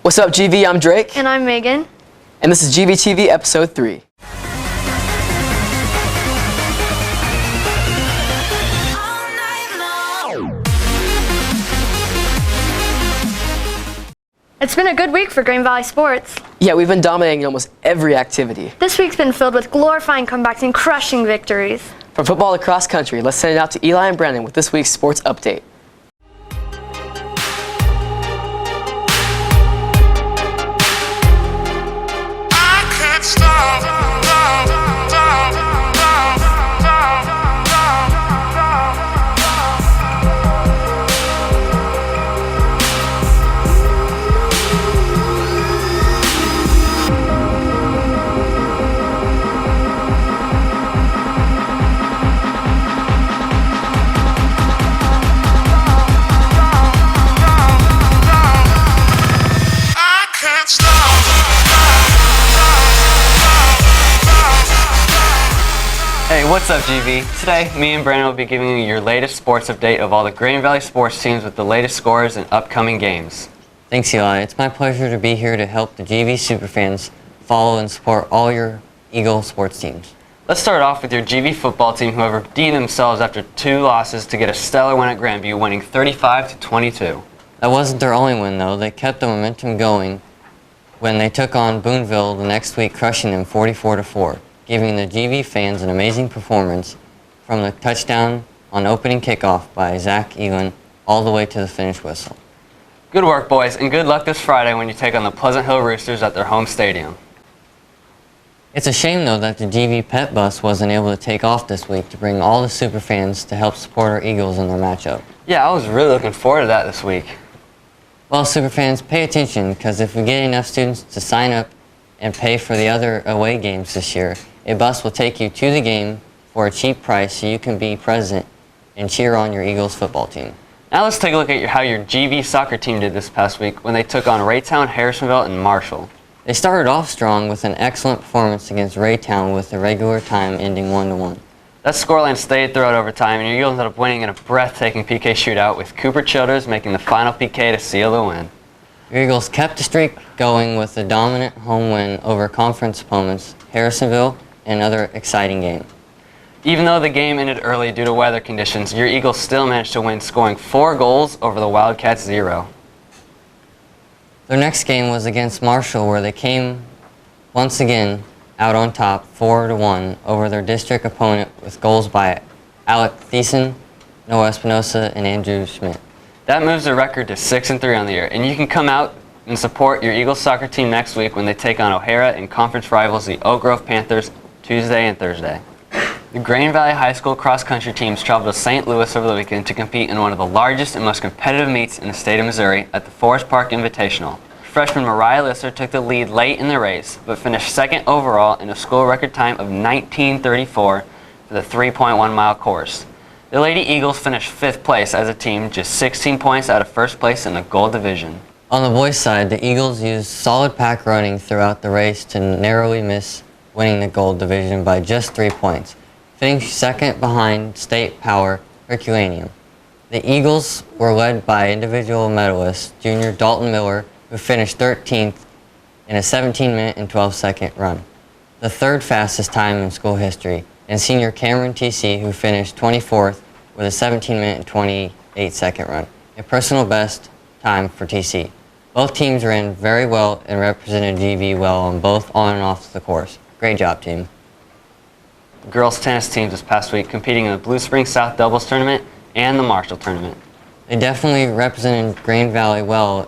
What's up, GV? I'm Drake. And I'm Megan. And this is GVTV Episode 3. It's been a good week for Green Valley sports. Yeah, we've been dominating almost every activity. This week's been filled with glorifying comebacks and crushing victories. From football to cross country, let's send it out to Eli and Brandon with this week's sports update. Hey, what's up, GV? Today, me and Brandon will be giving you your latest sports update of all the Green Valley sports teams with the latest scores and upcoming games. Thanks, Eli. It's my pleasure to be here to help the GV superfans follow and support all your Eagle sports teams. Let's start off with your GV football team, who have redeemed themselves after 2 losses to get a stellar win at Grandview, winning 35-22. That wasn't their only win, though. They kept the momentum going when they took on Boonville the next week, crushing them 44-4. Giving the GV fans an amazing performance from the touchdown on opening kickoff by Zach Elin all the way to the finish whistle. Good work, boys, and good luck this Friday when you take on the Pleasant Hill Roosters at their home stadium. It's a shame, though, that the GV Pet Bus wasn't able to take off this week to bring all the superfans to help support our Eagles in their matchup. Yeah, I was really looking forward to that this week. Well, superfans, pay attention, because if we get enough students to sign up and pay for the other away games this year, a bus will take you to the game for a cheap price so you can be present and cheer on your Eagles football team. Now let's take a look at how your GV soccer team did this past week when they took on Raytown, Harrisonville, and Marshall. They started off strong with an excellent performance against Raytown with the regular time ending 1-1. That scoreline stayed throughout overtime, and your Eagles ended up winning in a breathtaking PK shootout with Cooper Childers making the final PK to seal the win. Your Eagles kept the streak going with a dominant home win over conference opponents Harrisonville and another exciting game. Even though the game ended early due to weather conditions, your Eagles still managed to win, scoring 4 goals over the Wildcats 0. Their next game was against Marshall, where they came once again out on top 4-1 over their district opponent with goals by Alec Thiessen, Noah Espinosa, and Andrew Schmidt. That moves the record to 6-3 on the year, and you can come out and support your Eagles soccer team next week when they take on O'Hara and conference rivals the Oak Grove Panthers Tuesday and Thursday. The Green Valley High School cross-country teams traveled to St. Louis over the weekend to compete in one of the largest and most competitive meets in the state of Missouri at the Forest Park Invitational. Freshman Mariah Lisser took the lead late in the race, but finished second overall in a school record time of 19:34 for the 3.1-mile course. The Lady Eagles finished 5th place as a team, just 16 points out of first place in the gold division. On the boys' side, the Eagles used solid pack running throughout the race to narrowly miss winning the gold division by just 3 points, finishing second behind state power Herculaneum. The Eagles were led by individual medalist junior Dalton Miller, who finished 13th in a 17-minute and 12-second run, the 3rd fastest time in school history, and senior Cameron TC, who finished 24th with a 17-minute and 28-second run, a personal best time for TC. Both teams ran very well and represented GV well on both on and off the course. Great job, team. The girls' tennis teams this past week competing in the Blue Springs South Doubles Tournament and the Marshall Tournament. They definitely represented Green Valley well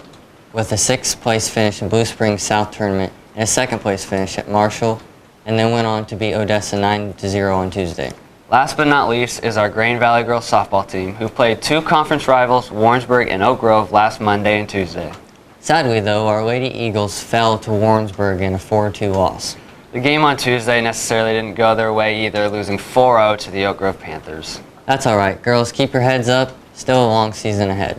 with a 6th place finish in Blue Springs South Tournament and a 2nd place finish at Marshall, and then went on to beat Odessa 9-0 on Tuesday. Last but not least is our Green Valley girls softball team, who played 2 conference rivals, Warrensburg and Oak Grove, last Monday and Tuesday. Sadly, though, our Lady Eagles fell to Warrensburg in a 4-2 loss. The game on Tuesday necessarily didn't go their way either, losing 4-0 to the Oak Grove Panthers. That's all right. Girls, keep your heads up. Still a long season ahead.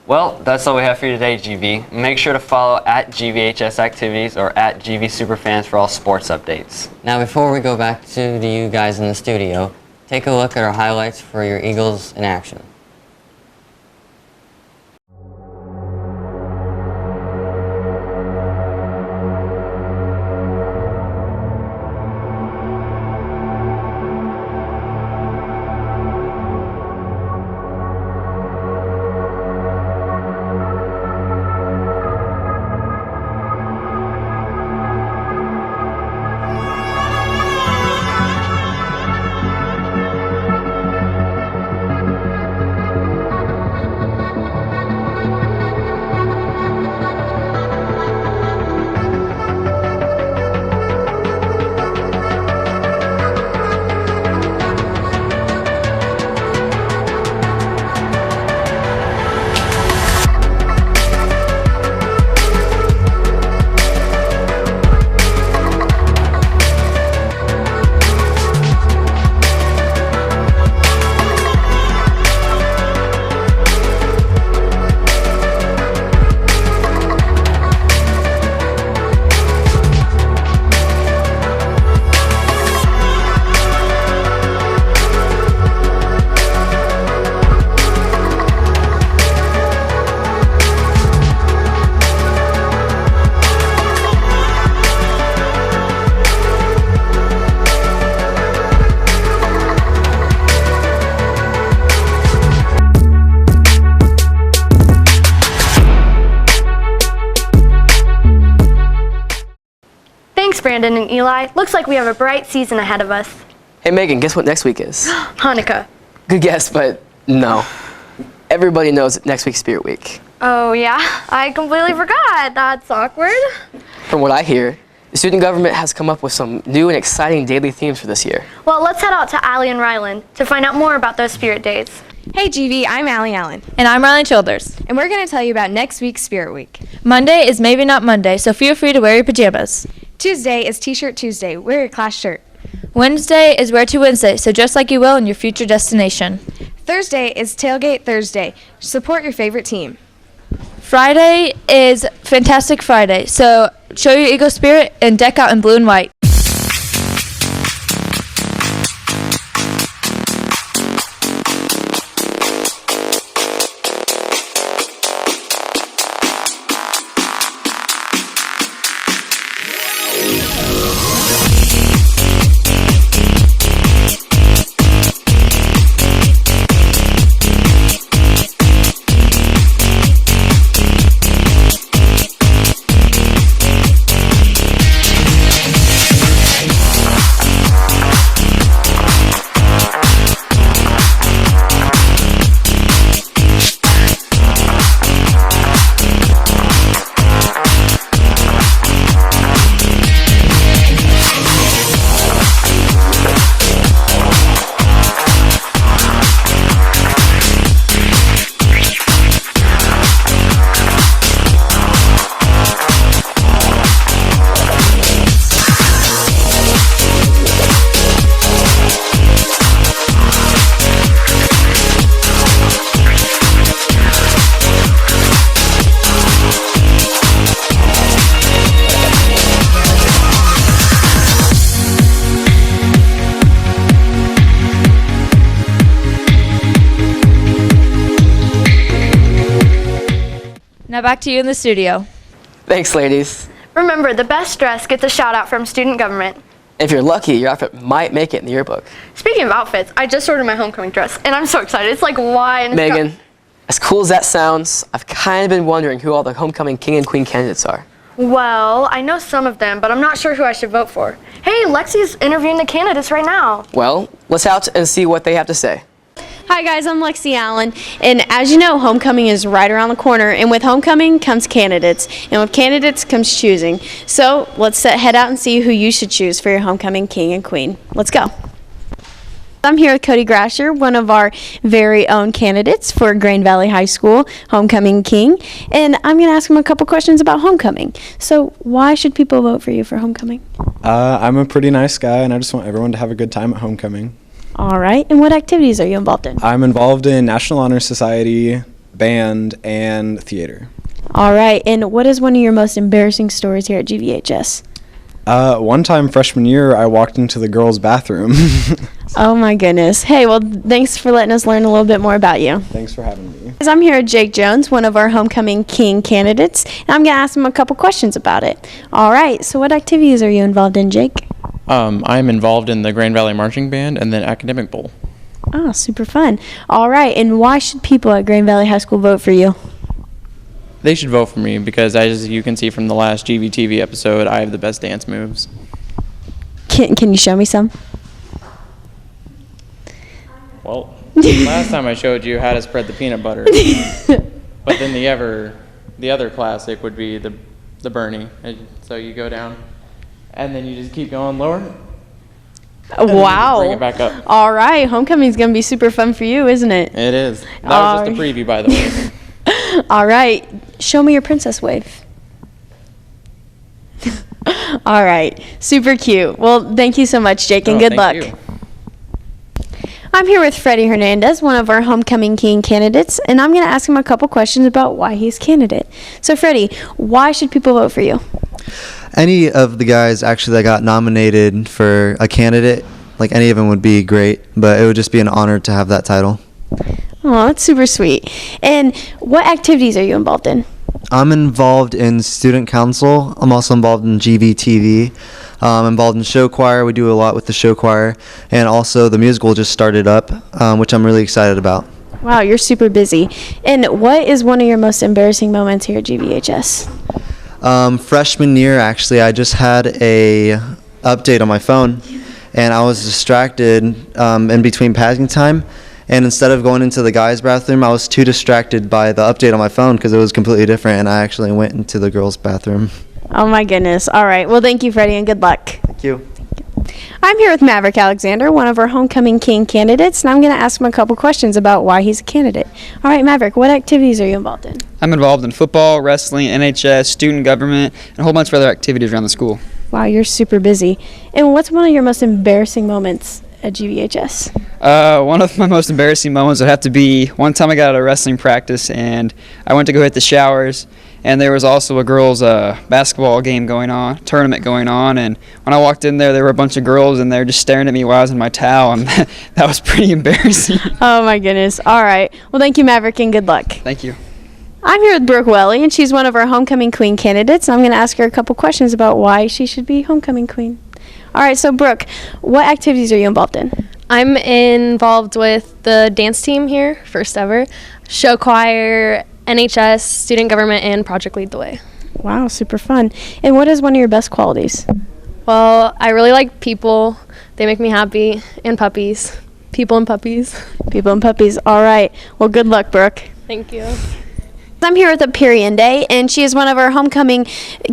Well, that's all we have for you today, GV. Make sure to follow at GVHS Activities or at GV Superfans for all sports updates. Now, before we go back to you guys in the studio, take a look at our highlights for your Eagles in action. Thanks, Brandon and Eli. Looks like we have a bright season ahead of us. Hey, Megan, guess what next week is? Hanukkah. Good guess, but no. Everybody knows next week's Spirit Week. Oh, yeah? I completely forgot. That's awkward. From what I hear, the student government has come up with some new and exciting daily themes for this year. Well, let's head out to Allie and Ryland to find out more about those Spirit Days. Hey GV, I'm Allie Allen. And I'm Rylan Childers. And we're going to tell you about next week's Spirit Week. Monday is maybe not Monday, so feel free to wear your pajamas. Tuesday is T-shirt Tuesday. Wear your class shirt. Wednesday is wear to Wednesday, so dress like you will in your future destination. Thursday is Tailgate Thursday. Support your favorite team. Friday is Fantastic Friday, so show your Eagle spirit and deck out in blue and white. Now back to you in the studio. Thanks, ladies. Remember, the best dress gets a shout out from student government. If you're lucky, your outfit might make it in the yearbook. Speaking of outfits, I just ordered my homecoming dress, and I'm so excited. It's like wine. Megan, as cool as that sounds, I've kind of been wondering who all the homecoming king and queen candidates are. Well, I know some of them, but I'm not sure who I should vote for. Hey, Lexi's interviewing the candidates right now. Well, let's out and see what they have to say. Hi guys, I'm Lexi Allen, and as you know, homecoming is right around the corner, and with homecoming comes candidates, and with candidates comes choosing. So let's head out and see who you should choose for your homecoming king and queen. Let's go. I'm here with Cody Grasher, one of our very own candidates for Grand Valley High School homecoming king, and I'm going to ask him a couple questions about homecoming. So why should people vote for you for homecoming? I'm a pretty nice guy, and I just want everyone to have a good time at homecoming. All right, and what activities are you involved in? I'm involved in National Honor Society, band, and theater. All right, and what is one of your most embarrassing stories here at GVHS? One time freshman year, I walked into the girls' bathroom. Oh my goodness. Hey, well, thanks for letting us learn a little bit more about you. Thanks for having me. I'm here with Jake Jones, one of our homecoming king candidates, and I'm going to ask him a couple questions about it. All right, so what activities are you involved in, Jake? I'm involved in the Grand Valley Marching Band and then Academic Bowl. Oh, super fun. All right, and why should people at Grand Valley High School vote for you? They should vote for me because, as you can see from the last GVTV episode, I have the best dance moves. Can you show me some? Well, last time I showed you how to spread the peanut butter. But then the other classic would be the Bernie. So you go down, and then you just keep going lower. Wow. Bring it back up. All right, homecoming is going to be super fun for you, isn't it? It is. That was just a preview, by the way. All right, show me your princess wave. All right, super cute. Well, thank you so much, Jake, and good luck. You. I'm here with Freddie Hernandez, one of our homecoming king candidates, and I'm going to ask him a couple questions about why he's candidate. So, Freddie, why should people vote for you? Any of the guys actually that got nominated for a candidate, like any of them would be great, but it would just be an honor to have that title. Oh, that's super sweet. And what activities are you involved in? I'm involved in student council. I'm also involved in GVTV. I'm involved in show choir. We do a lot with the show choir. And also the musical just started up, which I'm really excited about. Wow, you're super busy. And what is one of your most embarrassing moments here at GVHS? Freshman year, actually, I just had a update on my phone, and I was distracted in between passing time. And instead of going into the guys' bathroom, I was too distracted by the update on my phone because it was completely different, and I actually went into the girls' bathroom. Oh my goodness. All right. Well, thank you, Freddie, and good luck. Thank you. I'm here with Maverick Alexander, one of our homecoming king candidates, and I'm going to ask him a couple questions about why he's a candidate. All right, Maverick, what activities are you involved in? I'm involved in football, wrestling, NHS, student government, and a whole bunch of other activities around the school. Wow, you're super busy. And what's one of your most embarrassing moments at GVHS? One of my most embarrassing moments would have to be one time I got out of wrestling practice and I went to go hit the showers, and there was also a girls' basketball game going on, tournament going on, and when I walked in there were a bunch of girls and they were just staring at me while I was in my towel, and that was pretty embarrassing. Oh my goodness. All right. Well, thank you, Maverick, and good luck. Thank you. I'm here with Brooke Welly, and she's one of our homecoming queen candidates, and I'm going to ask her a couple questions about why she should be homecoming queen. All right, so Brooke, what activities are you involved in? I'm involved with the dance team here, first ever, show choir, NHS, student government, and Project Lead the Way. Wow, super fun. And what is one of your best qualities? Well, I really like people. They make me happy, and puppies. People and puppies. People and puppies. All right. Well, good luck, Brooke. Thank you. I'm here with Apiriende, and she is one of our homecoming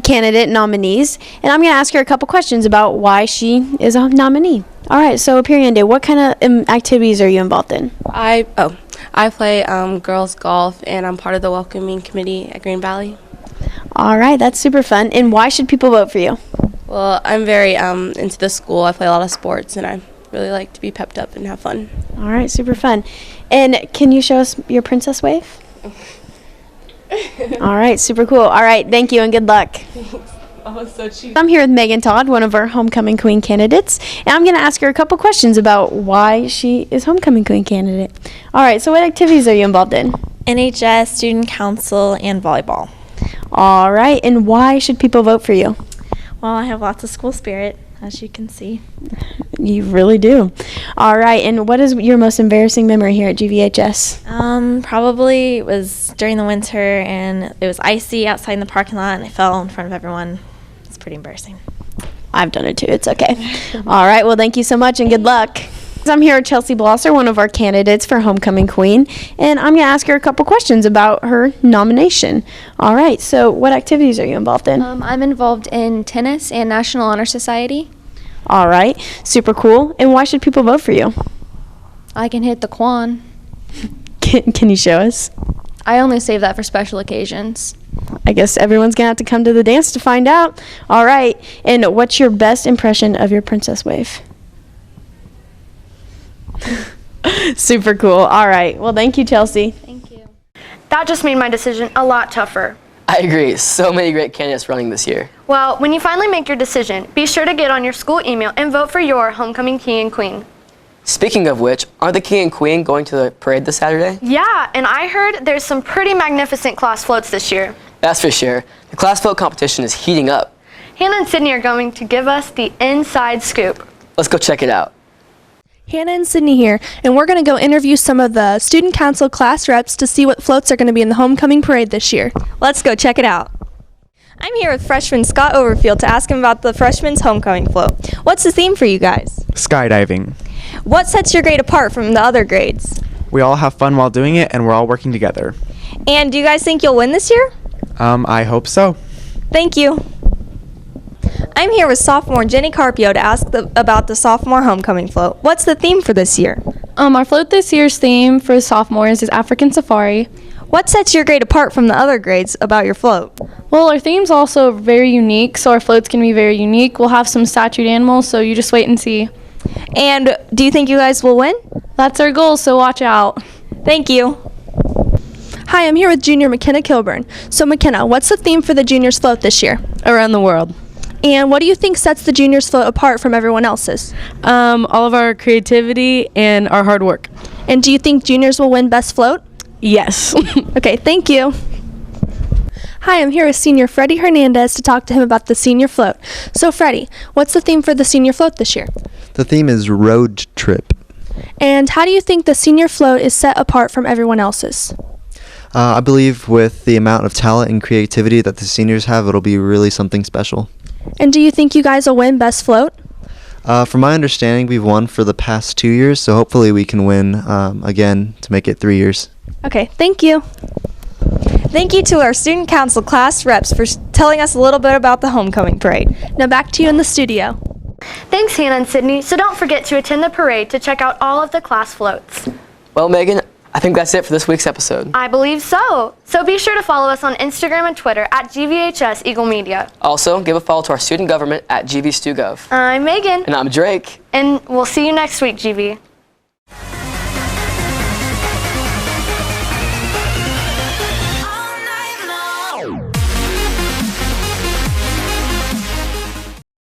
candidate nominees, and I'm going to ask her a couple questions about why she is a nominee. All right, so Apiriende, what kind of activities are you involved in? I play girls golf, and I'm part of the welcoming committee at Green Valley. All right, that's super fun. And why should people vote for you? Well, I'm very into the school. I play a lot of sports, and I really like to be pepped up and have fun. All right, super fun. And can you show us your princess wave? All right, super cool. All right, thank you and good luck. Oh, so cheap. I'm here with Megan Todd, one of our homecoming queen candidates, and I'm going to ask her a couple questions about why she is homecoming queen candidate. All right, so what activities are you involved in? NHS, student council, and volleyball. All right, and why should people vote for you? Well, I have lots of school spirit, as you can see. You really do. All right, and what is your most embarrassing memory here at GVHS? Probably it was during the winter, and it was icy outside in the parking lot, and I fell in front of everyone. It's pretty embarrassing. I've done it too. It's okay. All right, well, thank you so much, and good luck. I'm here with Chelsea Blosser, one of our candidates for homecoming queen, and I'm going to ask her a couple questions about her nomination. All right, so what activities are you involved in? I'm involved in tennis and National Honor Society. All right, super cool. And why should people vote for you? I can hit the quan. Can you show us? I only save that for special occasions. I guess everyone's going to have to come to the dance to find out. All right, and what's your best impression of your princess wave? Super cool. All right. Well, thank you, Chelsea. Thank you. That just made my decision a lot tougher. I agree. So many great candidates running this year. Well, when you finally make your decision, be sure to get on your school email and vote for your homecoming king and queen. Speaking of which, are the king and queen going to the parade this Saturday? Yeah, and I heard there's some pretty magnificent class floats this year. That's for sure. The class float competition is heating up. Hannah and Sydney are going to give us the inside scoop. Let's go check it out. Hannah and Sydney here, and we're going to go interview some of the student council class reps to see what floats are going to be in the homecoming parade this year. Let's go check it out. I'm here with freshman Scott Overfield to ask him about the freshman's homecoming float. What's the theme for you guys? Skydiving. What sets your grade apart from the other grades? We all have fun while doing it, and we're all working together. And do you guys think you'll win this year? I hope so. Thank you. I'm here with sophomore Jenny Carpio to ask about the sophomore homecoming float. What's the theme for this year? Our float this year's theme for sophomores is African Safari. What sets your grade apart from the other grades about your float? Well, our theme's also very unique, so our float's going to be very unique. We'll have some statued animals, so you just wait and see. And do you think you guys will win? That's our goal, so watch out. Thank you. Hi, I'm here with junior McKenna Kilburn. So McKenna, what's the theme for the juniors float this year? Around the world. And what do you think sets the juniors float apart from everyone else's? All of our creativity and our hard work. And do you think juniors will win best float? Yes. Okay, thank you. Hi, I'm here with senior Freddie Hernandez to talk to him about the senior float. So Freddie, what's the theme for the senior float this year? The theme is road trip. And how do you think the senior float is set apart from everyone else's? I believe with the amount of talent and creativity that the seniors have, it'll be really something special. And do you think you guys will win Best Float? From my understanding, we've won for the past 2 years, so hopefully we can win again to make it 3 years. Okay, thank you. Thank you to our student council class reps for telling us a little bit about the homecoming parade. Now back to you in the studio. Thanks, Hannah and Sydney. So don't forget to attend the parade to check out all of the class floats. Well, Megan, I think that's it for this week's episode. I believe so. So be sure to follow us on Instagram and Twitter at GVHS Eagle Media. Also, give a follow to our student government at GVStuGov. I'm Megan. And I'm Drake. And we'll see you next week, GV.